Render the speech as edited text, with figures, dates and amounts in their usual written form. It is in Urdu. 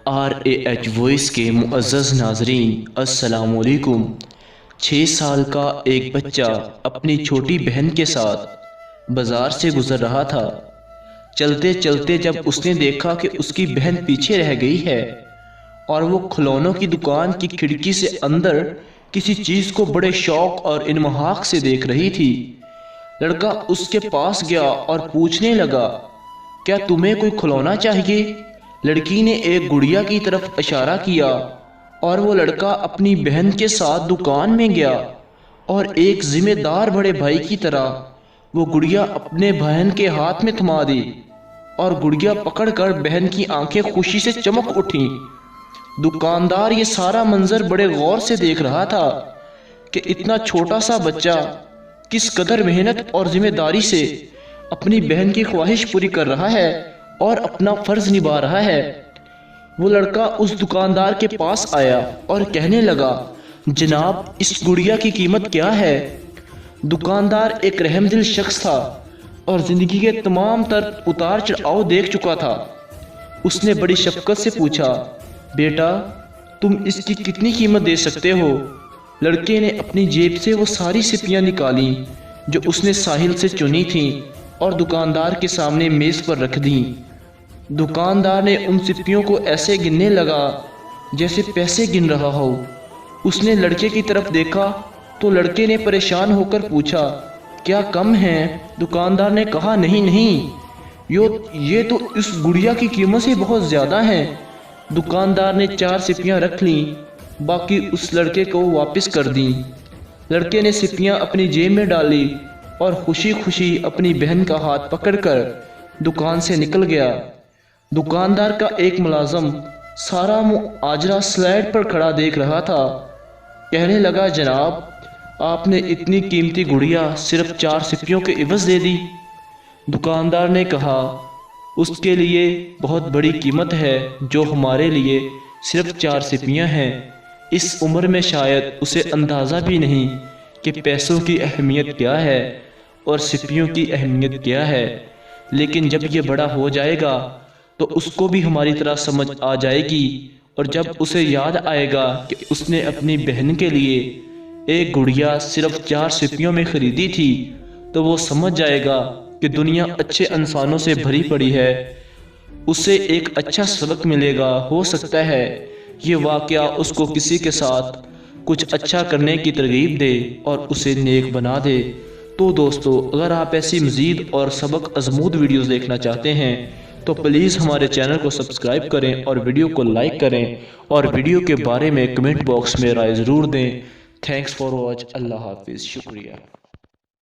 RAH وائس کے معزز ناظرین السلام علیکم۔ 6 سال کا ایک بچہ اپنی چھوٹی بہن کے ساتھ بازار سے گزر رہا تھا۔ چلتے چلتے جب اس نے دیکھا کہ اس کی بہن پیچھے رہ گئی ہے اور وہ کھلونوں کی دکان کی کھڑکی سے اندر کسی چیز کو بڑے شوق اور انمہاق سے دیکھ رہی تھی، لڑکا اس کے پاس گیا اور پوچھنے لگا، کیا تمہیں کوئی کھلونا چاہیے؟ لڑکی نے ایک گڑیا کی طرف اشارہ کیا اور وہ لڑکا اپنی بہن کے ساتھ دکان میں گیا اور ایک ذمہ دار بڑے بھائی کی طرح وہ گڑیا اپنے بہن کے ہاتھ میں تھما دی اور گڑیا پکڑ کر بہن کی آنکھیں خوشی سے چمک اٹھیں۔ دکاندار یہ سارا منظر بڑے غور سے دیکھ رہا تھا کہ اتنا چھوٹا سا بچہ کس قدر محنت اور ذمہ داری سے اپنی بہن کی خواہش پوری کر رہا ہے اور اپنا فرض نبھا رہا ہے۔ وہ لڑکا اس دکاندار کے پاس آیا اور کہنے لگا، جناب اس گڑیا کی قیمت کیا ہے؟ دکاندار ایک رحم دل شخص تھا اور زندگی کے تمام تر اتار چڑھاؤ دیکھ چکا تھا۔ اس نے بڑی شفقت سے پوچھا، بیٹا تم اس کی کتنی قیمت دے سکتے ہو؟ لڑکے نے اپنی جیب سے وہ ساری سپیاں نکالیں جو اس نے ساحل سے چنی تھیں اور دکاندار کے سامنے میز پر رکھ دیں۔ دکاندار نے ان سپیوں کو ایسے گننے لگا جیسے پیسے گن رہا ہو۔ اس نے لڑکے کی طرف دیکھا تو لڑکے نے پریشان ہو کر پوچھا، کیا کم ہیں؟ دکاندار نے کہا، نہیں یہ تو اس گڑیا کی قیمت سے بہت زیادہ ہیں۔ دکاندار نے 4 سپیاں رکھ لیں، باقی اس لڑکے کو واپس کر دیں۔ لڑکے نے سپیاں اپنی جیب میں ڈالی اور خوشی خوشی اپنی بہن کا ہاتھ پکڑ کر دکان سے نکل گیا۔ دکاندار کا ایک ملازم سارا ماجرا سلائڈ پر کھڑا دیکھ رہا تھا۔ کہنے لگا، جناب آپ نے اتنی قیمتی گڑیا صرف 4 سپیوں کے عوض دے دی۔ دکاندار نے کہا، اس کے لیے بہت بڑی قیمت ہے جو ہمارے لیے صرف 4 سپیاں ہیں۔ اس عمر میں شاید اسے اندازہ بھی نہیں کہ پیسوں کی اہمیت کیا ہے اور سپیوں کی اہمیت کیا ہے، لیکن جب یہ بڑا ہو جائے گا تو اس کو بھی ہماری طرح سمجھ آ جائے گی، اور جب اسے یاد آئے گا کہ اس نے اپنی بہن کے لیے ایک گڑیا صرف 4 سپیوں میں خریدی تھی تو وہ سمجھ جائے گا کہ دنیا اچھے انسانوں سے بھری پڑی ہے۔ اسے ایک اچھا سبق ملے گا، ہو سکتا ہے یہ واقعہ اس کو کسی کے ساتھ کچھ اچھا کرنے کی ترغیب دے اور اسے نیک بنا دے۔ تو دوستو، اگر آپ ایسی مزید اور سبق آموز ویڈیوز دیکھنا چاہتے ہیں تو پلیز ہمارے چینل کو سبسکرائب کریں اور ویڈیو کو لائک کریں اور ویڈیو کے بارے میں کمنٹ باکس میں رائے ضرور دیں۔ Thanks for watch. اللہ حافظ، شکریہ۔